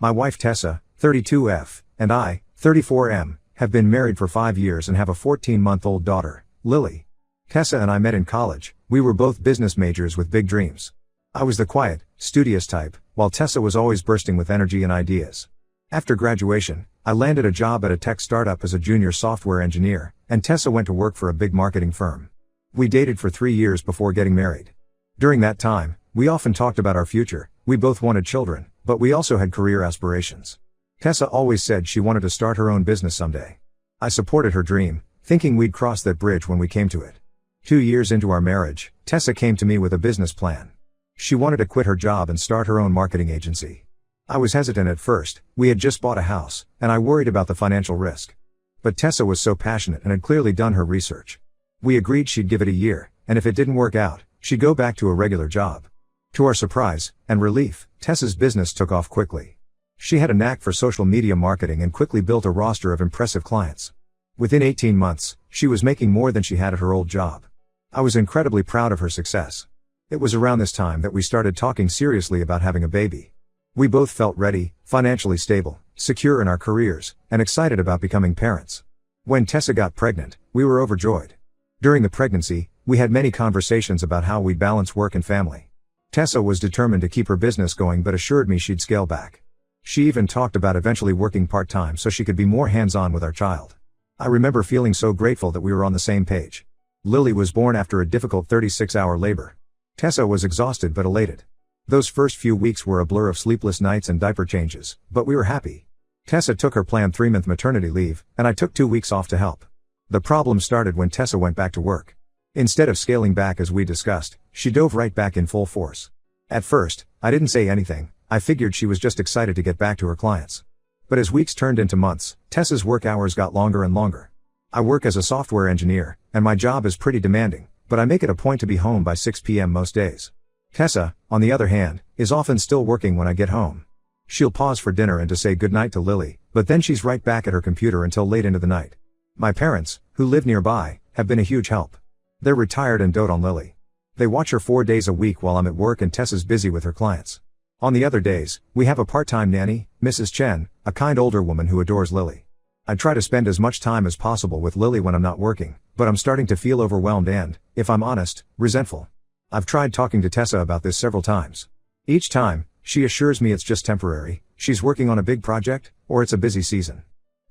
My wife Tessa, 32F, and I, 34M, have been married for 5 years and have a 14-month-old daughter, Lily. Tessa and I met in college. We were both business majors with big dreams. I was the quiet, studious type, while Tessa was always bursting with energy and ideas. After graduation, I landed a job at a tech startup as a junior software engineer, and Tessa went to work for a big marketing firm. We dated for 3 years before getting married. During that time, we often talked about our future. We both wanted children, but we also had career aspirations. Tessa always said she wanted to start her own business someday. I supported her dream, thinking we'd cross that bridge when we came to it. 2 years into our marriage, Tessa came to me with a business plan. She wanted to quit her job and start her own marketing agency. I was hesitant at first. We had just bought a house, and I worried about the financial risk. But Tessa was so passionate and had clearly done her research. We agreed she'd give it a year, and if it didn't work out, she'd go back to a regular job. To our surprise and relief, Tessa's business took off quickly. She had a knack for social media marketing and quickly built a roster of impressive clients. Within 18 months, she was making more than she had at her old job. I was incredibly proud of her success. It was around this time that we started talking seriously about having a baby. We both felt ready, financially stable, secure in our careers, and excited about becoming parents. When Tessa got pregnant, we were overjoyed. During the pregnancy, we had many conversations about how we'd balance work and family. Tessa was determined to keep her business going but assured me she'd scale back. She even talked about eventually working part-time so she could be more hands-on with our child. I remember feeling so grateful that we were on the same page. Lily was born after a difficult 36-hour labor. Tessa was exhausted but elated. Those first few weeks were a blur of sleepless nights and diaper changes, but we were happy. Tessa took her planned 3-month maternity leave, and I took 2 weeks off to help. The problem started when Tessa went back to work. Instead of scaling back as we discussed, she dove right back in full force. At first, I didn't say anything. I figured she was just excited to get back to her clients. But as weeks turned into months, Tessa's work hours got longer and longer. I work as a software engineer, and my job is pretty demanding, but I make it a point to be home by 6 p.m. most days. Tessa, on the other hand, is often still working when I get home. She'll pause for dinner and to say goodnight to Lily, but then she's right back at her computer until late into the night. My parents, who live nearby, have been a huge help. They're retired and dote on Lily. They watch her 4 days a week while I'm at work and Tessa's busy with her clients. On the other days, we have a part-time nanny, Mrs. Chen, a kind older woman who adores Lily. I try to spend as much time as possible with Lily when I'm not working, but I'm starting to feel overwhelmed and, if I'm honest, resentful. I've tried talking to Tessa about this several times. Each time, she assures me it's just temporary, she's working on a big project, or it's a busy season.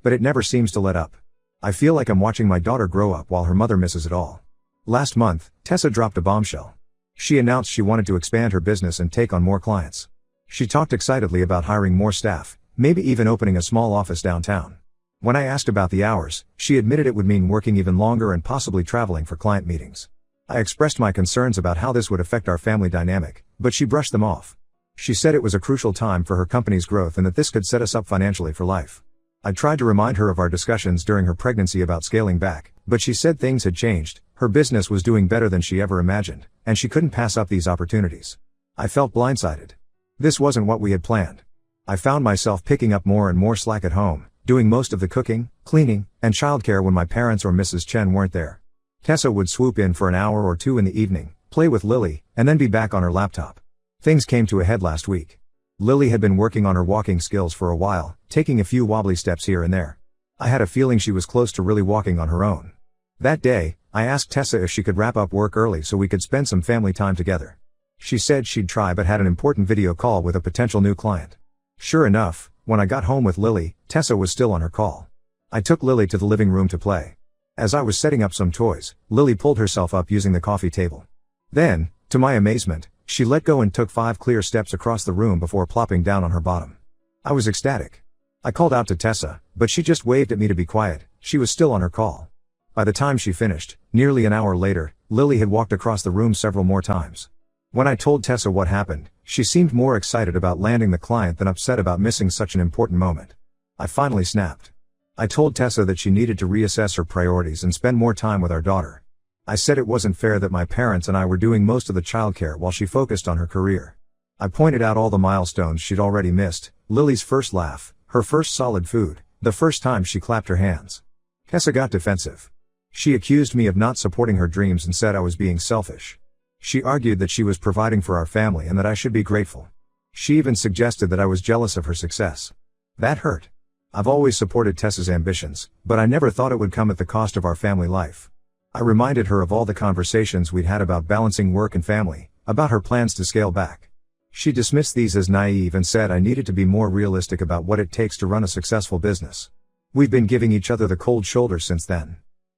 But it never seems to let up. I feel like I'm watching my daughter grow up while her mother misses it all. Last month, Tessa dropped a bombshell. She announced she wanted to expand her business and take on more clients. She talked excitedly about hiring more staff, maybe even opening a small office downtown. When I asked about the hours, she admitted it would mean working even longer and possibly traveling for client meetings. I expressed my concerns about how this would affect our family dynamic, but she brushed them off. She said it was a crucial time for her company's growth and that this could set us up financially for life. I tried to remind her of our discussions during her pregnancy about scaling back, but she said things had changed, her business was doing better than she ever imagined, and she couldn't pass up these opportunities. I felt blindsided. This wasn't what we had planned. I found myself picking up more and more slack at home, doing most of the cooking, cleaning, and childcare when my parents or Mrs. Chen weren't there. Tessa would swoop in for an hour or two in the evening, play with Lily, and then be back on her laptop. Things came to a head last week. Lily had been working on her walking skills for a while, taking a few wobbly steps here and there. I had a feeling she was close to really walking on her own. That day, I asked Tessa if she could wrap up work early so we could spend some family time together. She said she'd try but had an important video call with a potential new client. Sure enough, when I got home with Lily, Tessa was still on her call. I took Lily to the living room to play. As I was setting up some toys, Lily pulled herself up using the coffee table. Then, to my amazement, she let go and took 5 clear steps across the room before plopping down on her bottom. I was ecstatic. I called out to Tessa, but she just waved at me to be quiet. She was still on her call. By the time she finished, nearly an hour later, Lily had walked across the room several more times. When I told Tessa what happened, she seemed more excited about landing the client than upset about missing such an important moment. I finally snapped. I told Tessa that she needed to reassess her priorities and spend more time with our daughter. I said it wasn't fair that my parents and I were doing most of the childcare while she focused on her career. I pointed out all the milestones she'd already missed: Lily's first laugh, her first solid food, the first time she clapped her hands. Tessa got defensive. She accused me of not supporting her dreams and said I was being selfish. She argued that she was providing for our family and that I should be grateful. She even suggested that I was jealous of her success. That hurt. I've always supported Tessa's ambitions, but I never thought it would come at the cost of our family life. I reminded her of all the conversations we'd had about balancing work and family, about her plans to scale back. She dismissed these as naive and said I needed to be more realistic about what it takes to run a successful business. We've been giving each other the cold shoulder since then.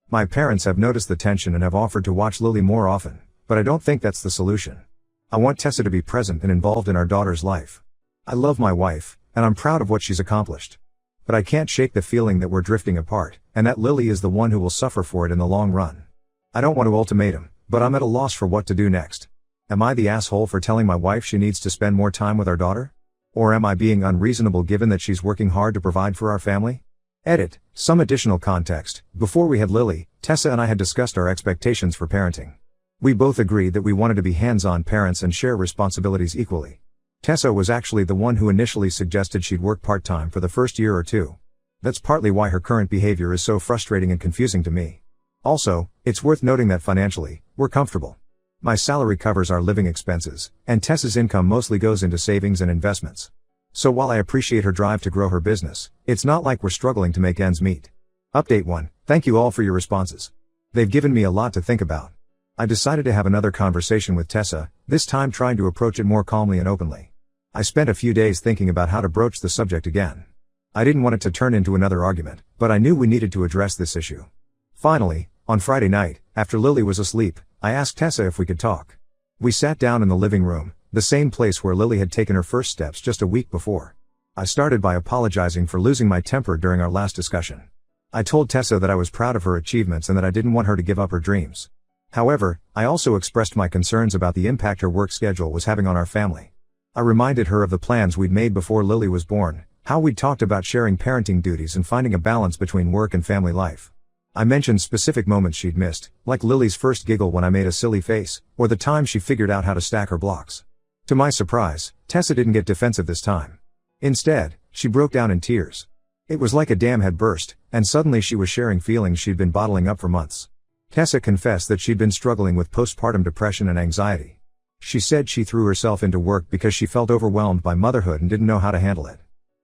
My parents have noticed the tension and have offered to watch Lily more often, but I don't think that's the solution. I want Tessa to be present and involved in our daughter's life. I love my wife, and I'm proud of what she's accomplished. But I can't shake the feeling that we're drifting apart, and that Lily is the one who will suffer for it in the long run. I don't want to ultimatum, but I'm at a loss for what to do next. Am I the asshole for telling my wife she needs to spend more time with our daughter? Or am I being unreasonable given that she's working hard to provide for our family? Edit. Some additional context. Before we had Lily, Tessa and I had discussed our expectations for parenting. We both agreed that we wanted to be hands-on parents and share responsibilities equally. Tessa was actually the one who initially suggested she'd work part-time for the first year or two. That's partly why her current behavior is so frustrating and confusing to me. Also, it's worth noting that financially, we're comfortable. My salary covers our living expenses, and Tessa's income mostly goes into savings and investments. So while I appreciate her drive to grow her business, it's not like we're struggling to make ends meet. Update 1. Thank you all for your responses. They've given me a lot to think about. I decided to have another conversation with Tessa, this time trying to approach it more calmly and openly. I spent a few days thinking about how to broach the subject again. I didn't want it to turn into another argument, but I knew we needed to address this issue. Finally, on Friday night, after Lily was asleep, I asked Tessa if we could talk. We sat down in the living room, the same place where Lily had taken her first steps just a week before. I started by apologizing for losing my temper during our last discussion. I told Tessa that I was proud of her achievements and that I didn't want her to give up her dreams. However, I also expressed my concerns about the impact her work schedule was having on our family. I reminded her of the plans we'd made before Lily was born, how we'd talked about sharing parenting duties and finding a balance between work and family life. I mentioned specific moments she'd missed, like Lily's first giggle when I made a silly face, or the time she figured out how to stack her blocks. To my surprise, Tessa didn't get defensive this time. Instead, she broke down in tears. It was like a dam had burst, and suddenly she was sharing feelings she'd been bottling up for months. Tessa confessed that she'd been struggling with postpartum depression and anxiety. She said she threw herself into work because she felt overwhelmed by motherhood and didn't know how to handle it.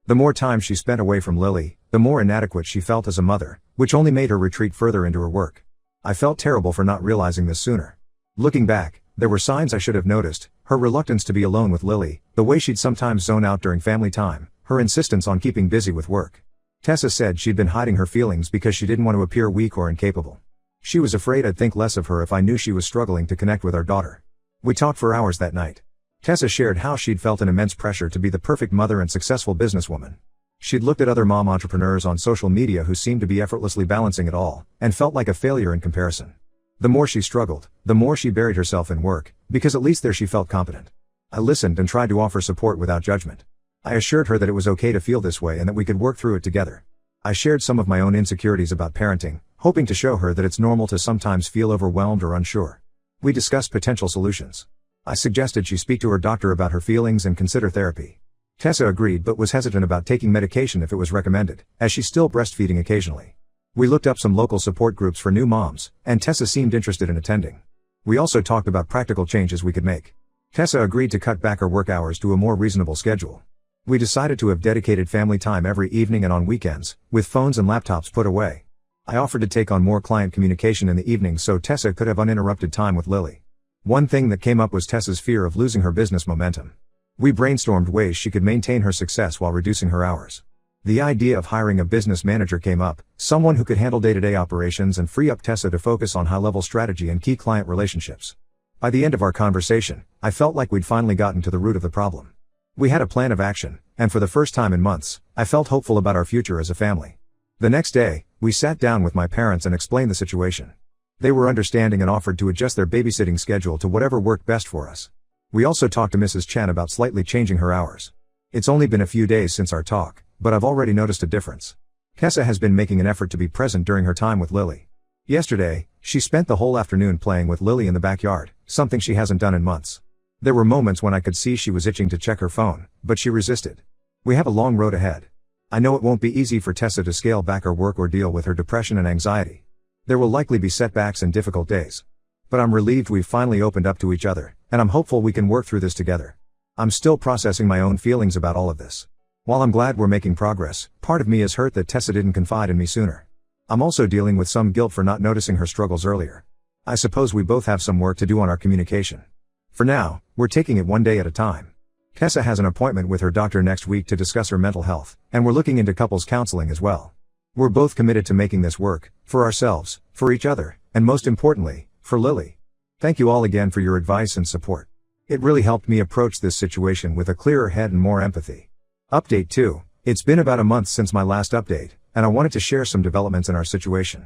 The more time she spent away from Lily, the more inadequate she felt as a mother, which only made her retreat further into her work. I felt terrible for not realizing this sooner. Looking back, there were signs I should have noticed: her reluctance to be alone with Lily, the way she'd sometimes zone out during family time, her insistence on keeping busy with work. Tessa said she'd been hiding her feelings because she didn't want to appear weak or incapable. She was afraid I'd think less of her if I knew she was struggling to connect with our daughter. We talked for hours that night. Tessa shared how she'd felt an immense pressure to be the perfect mother and successful businesswoman. She'd looked at other mom entrepreneurs on social media who seemed to be effortlessly balancing it all, and felt like a failure in comparison. The more she struggled, the more she buried herself in work, because at least there she felt competent. I listened and tried to offer support without judgment. I assured her that it was okay to feel this way and that we could work through it together. I shared some of my own insecurities about parenting, hoping to show her that it's normal to sometimes feel overwhelmed or unsure. We discussed potential solutions. I suggested she speak to her doctor about her feelings and consider therapy. Tessa agreed but was hesitant about taking medication if it was recommended, as she's still breastfeeding occasionally. We looked up some local support groups for new moms, and Tessa seemed interested in attending. We also talked about practical changes we could make. Tessa agreed to cut back her work hours to a more reasonable schedule. We decided to have dedicated family time every evening and on weekends, with phones and laptops put away. I offered to take on more client communication in the evenings so Tessa could have uninterrupted time with Lily. One thing that came up was Tessa's fear of losing her business momentum. We brainstormed ways she could maintain her success while reducing her hours. The idea of hiring a business manager came up, someone who could handle day-to-day operations and free up Tessa to focus on high-level strategy and key client relationships. By the end of our conversation, I felt like we'd finally gotten to the root of the problem. We had a plan of action, and for the first time in months, I felt hopeful about our future as a family. The next day, we sat down with my parents and explained the situation. They were understanding and offered to adjust their babysitting schedule to whatever worked best for us. We also talked to Mrs. Chen about slightly changing her hours. It's only been a few days since our talk, but I've already noticed a difference. Tessa has been making an effort to be present during her time with Lily. Yesterday, she spent the whole afternoon playing with Lily in the backyard, something she hasn't done in months. There were moments when I could see she was itching to check her phone, but she resisted. We have a long road ahead. I know it won't be easy for Tessa to scale back her work or deal with her depression and anxiety. There will likely be setbacks and difficult days. But I'm relieved we've finally opened up to each other, and I'm hopeful we can work through this together. I'm still processing my own feelings about all of this. While I'm glad we're making progress, part of me is hurt that Tessa didn't confide in me sooner. I'm also dealing with some guilt for not noticing her struggles earlier. I suppose we both have some work to do on our communication. For now, we're taking it one day at a time. Tessa has an appointment with her doctor next week to discuss her mental health, and we're looking into couples counseling as well. We're both committed to making this work, for ourselves, for each other, and most importantly, for Lily. Thank you all again for your advice and support. It really helped me approach this situation with a clearer head and more empathy. Update 2. It's been about a month since my last update, and I wanted to share some developments in our situation.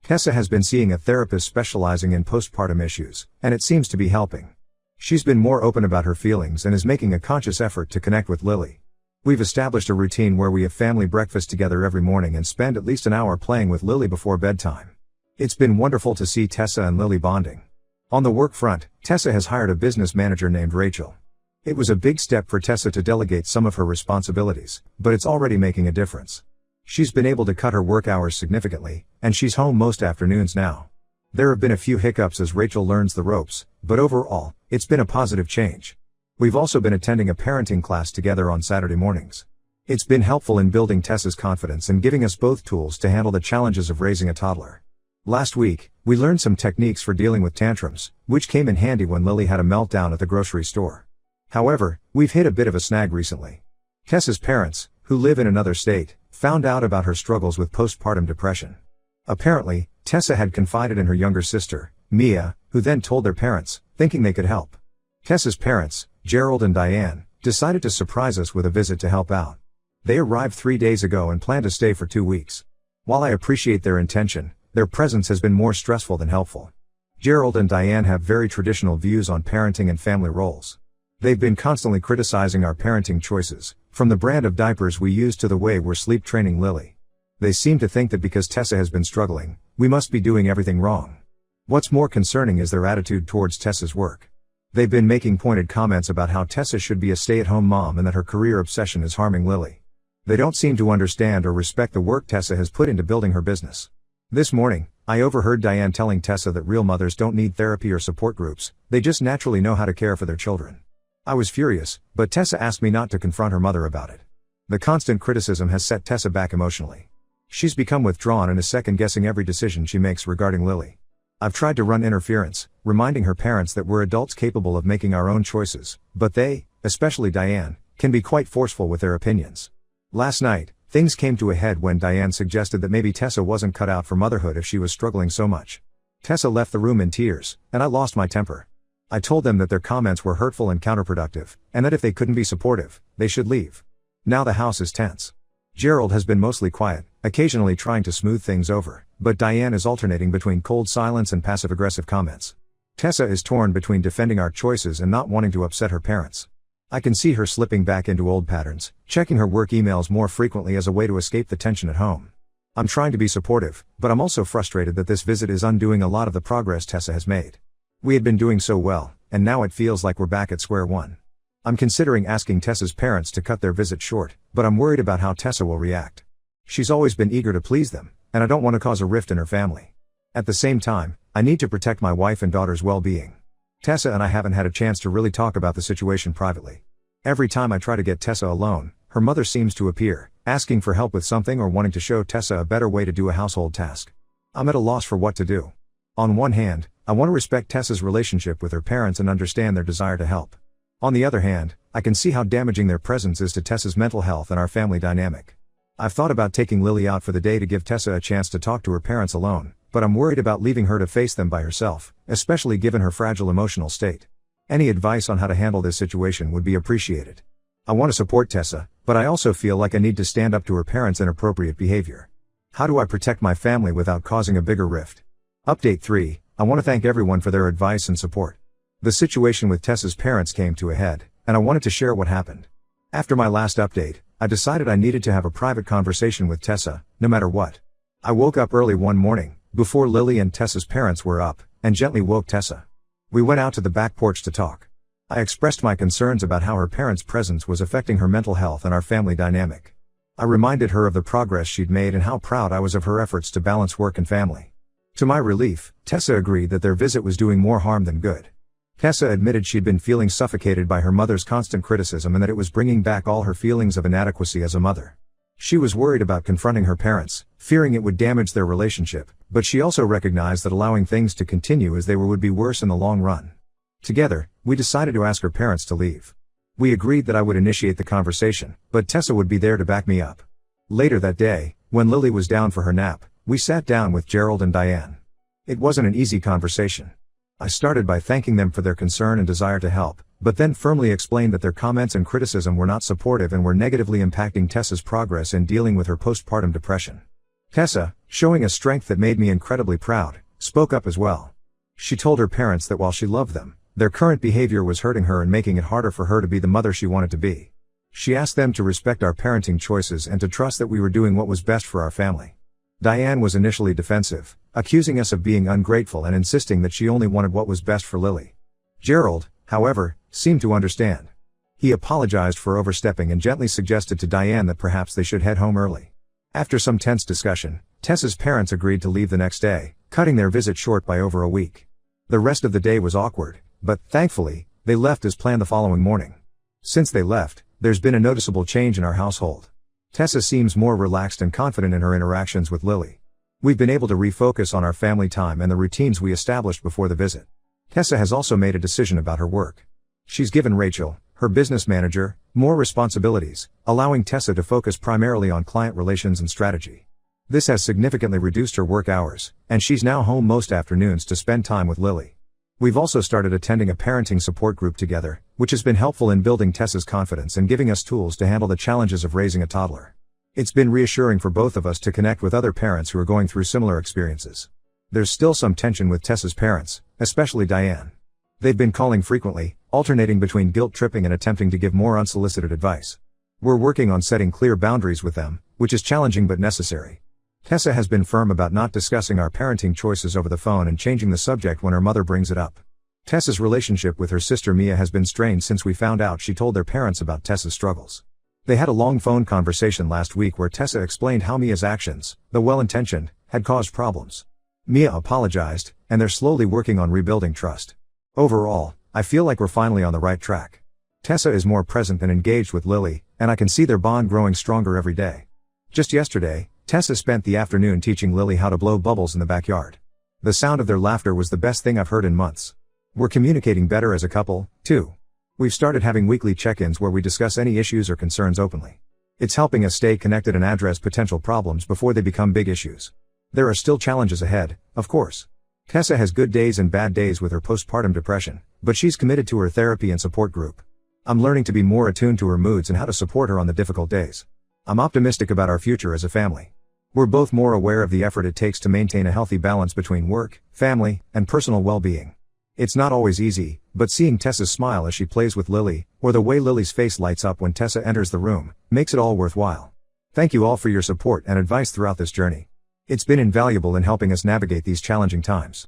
Tessa has been seeing a therapist specializing in postpartum issues, and it seems to be helping. She's been more open about her feelings and is making a conscious effort to connect with Lily. We've established a routine where we have family breakfast together every morning and spend at least an hour playing with Lily before bedtime. It's been wonderful to see Tessa and Lily bonding. On the work front, Tessa has hired a business manager named Rachel. It was a big step for Tessa to delegate some of her responsibilities, but it's already making a difference. She's been able to cut her work hours significantly, and she's home most afternoons now. There have been a few hiccups as Rachel learns the ropes, but overall, it's been a positive change. We've also been attending a parenting class together on Saturday mornings. It's been helpful in building Tessa's confidence and giving us both tools to handle the challenges of raising a toddler. Last week, we learned some techniques for dealing with tantrums, which came in handy when Lily had a meltdown at the grocery store. However, we've hit a bit of a snag recently. Tessa's parents, who live in another state, found out about her struggles with postpartum depression. Apparently, Tessa had confided in her younger sister, Mia, who then told their parents, thinking they could help. Tessa's parents, Gerald and Diane, decided to surprise us with a visit to help out. They arrived 3 days ago and plan to stay for 2 weeks. While I appreciate their intention, their presence has been more stressful than helpful. Gerald and Diane have very traditional views on parenting and family roles. They've been constantly criticizing our parenting choices, from the brand of diapers we use to the way we're sleep training Lily. They seem to think that because Tessa has been struggling, we must be doing everything wrong. What's more concerning is their attitude towards Tessa's work. They've been making pointed comments about how Tessa should be a stay-at-home mom and that her career obsession is harming Lily. They don't seem to understand or respect the work Tessa has put into building her business. This morning, I overheard Diane telling Tessa that real mothers don't need therapy or support groups, they just naturally know how to care for their children. I was furious, but Tessa asked me not to confront her mother about it. The constant criticism has set Tessa back emotionally. She's become withdrawn and is second-guessing every decision she makes regarding Lily. I've tried to run interference, reminding her parents that we're adults capable of making our own choices, but they, especially Diane, can be quite forceful with their opinions. Last night, things came to a head when Diane suggested that maybe Tessa wasn't cut out for motherhood if she was struggling so much. Tessa left the room in tears, and I lost my temper. I told them that their comments were hurtful and counterproductive, and that if they couldn't be supportive, they should leave. Now the house is tense. Gerald has been mostly quiet, occasionally trying to smooth things over, but Diane is alternating between cold silence and passive-aggressive comments. Tessa is torn between defending our choices and not wanting to upset her parents. I can see her slipping back into old patterns, checking her work emails more frequently as a way to escape the tension at home. I'm trying to be supportive, but I'm also frustrated that this visit is undoing a lot of the progress Tessa has made. We had been doing so well, and now it feels like we're back at square one. I'm considering asking Tessa's parents to cut their visit short, but I'm worried about how Tessa will react. She's always been eager to please them, and I don't want to cause a rift in her family. At the same time, I need to protect my wife and daughter's well-being. Tessa and I haven't had a chance to really talk about the situation privately. Every time I try to get Tessa alone, her mother seems to appear, asking for help with something or wanting to show Tessa a better way to do a household task. I'm at a loss for what to do. On one hand, I want to respect Tessa's relationship with her parents and understand their desire to help. On the other hand, I can see how damaging their presence is to Tessa's mental health and our family dynamic. I've thought about taking Lily out for the day to give Tessa a chance to talk to her parents alone, but I'm worried about leaving her to face them by herself, especially given her fragile emotional state. Any advice on how to handle this situation would be appreciated. I want to support Tessa, but I also feel like I need to stand up to her parents' inappropriate behavior. How do I protect my family without causing a bigger rift? Update 3, I want to thank everyone for their advice and support. The situation with Tessa's parents came to a head, and I wanted to share what happened. After my last update, I decided I needed to have a private conversation with Tessa, no matter what. I woke up early one morning, before Lily and Tessa's parents were up, and gently woke Tessa. We went out to the back porch to talk. I expressed my concerns about how her parents' presence was affecting her mental health and our family dynamic. I reminded her of the progress she'd made and how proud I was of her efforts to balance work and family. To my relief, Tessa agreed that their visit was doing more harm than good. Tessa admitted she'd been feeling suffocated by her mother's constant criticism and that it was bringing back all her feelings of inadequacy as a mother. She was worried about confronting her parents, fearing it would damage their relationship, but she also recognized that allowing things to continue as they were would be worse in the long run. Together, we decided to ask her parents to leave. We agreed that I would initiate the conversation, but Tessa would be there to back me up. Later that day, when Lily was down for her nap, we sat down with Gerald and Diane. It wasn't an easy conversation. I started by thanking them for their concern and desire to help, but then firmly explained that their comments and criticism were not supportive and were negatively impacting Tessa's progress in dealing with her postpartum depression. Tessa, showing a strength that made me incredibly proud, spoke up as well. She told her parents that while she loved them, their current behavior was hurting her and making it harder for her to be the mother she wanted to be. She asked them to respect our parenting choices and to trust that we were doing what was best for our family. Diane was initially defensive, accusing us of being ungrateful and insisting that she only wanted what was best for Lily. Gerald, however, seemed to understand. He apologized for overstepping and gently suggested to Diane that perhaps they should head home early. After some tense discussion, Tessa's parents agreed to leave the next day, cutting their visit short by over a week. The rest of the day was awkward, but, thankfully, they left as planned the following morning. Since they left, there's been a noticeable change in our household. Tessa seems more relaxed and confident in her interactions with Lily. We've been able to refocus on our family time and the routines we established before the visit. Tessa has also made a decision about her work. She's given Rachel, her business manager, more responsibilities, allowing Tessa to focus primarily on client relations and strategy. This has significantly reduced her work hours, and she's now home most afternoons to spend time with Lily. We've also started attending a parenting support group together, which has been helpful in building Tessa's confidence and giving us tools to handle the challenges of raising a toddler. It's been reassuring for both of us to connect with other parents who are going through similar experiences. There's still some tension with Tessa's parents, especially Diane. They've been calling frequently, alternating between guilt-tripping and attempting to give more unsolicited advice. We're working on setting clear boundaries with them, which is challenging but necessary. Tessa has been firm about not discussing our parenting choices over the phone and changing the subject when her mother brings it up. Tessa's relationship with her sister Mia has been strained since we found out she told their parents about Tessa's struggles. They had a long phone conversation last week where Tessa explained how Mia's actions, though well-intentioned, had caused problems. Mia apologized, and they're slowly working on rebuilding trust. Overall, I feel like we're finally on the right track. Tessa is more present and engaged with Lily, and I can see their bond growing stronger every day. Just yesterday, Tessa spent the afternoon teaching Lily how to blow bubbles in the backyard. The sound of their laughter was the best thing I've heard in months. We're communicating better as a couple, too. We've started having weekly check-ins where we discuss any issues or concerns openly. It's helping us stay connected and address potential problems before they become big issues. There are still challenges ahead, of course. Tessa has good days and bad days with her postpartum depression, but she's committed to her therapy and support group. I'm learning to be more attuned to her moods and how to support her on the difficult days. I'm optimistic about our future as a family. We're both more aware of the effort it takes to maintain a healthy balance between work, family, and personal well-being. It's not always easy, but seeing Tessa's smile as she plays with Lily, or the way Lily's face lights up when Tessa enters the room, makes it all worthwhile. Thank you all for your support and advice throughout this journey. It's been invaluable in helping us navigate these challenging times.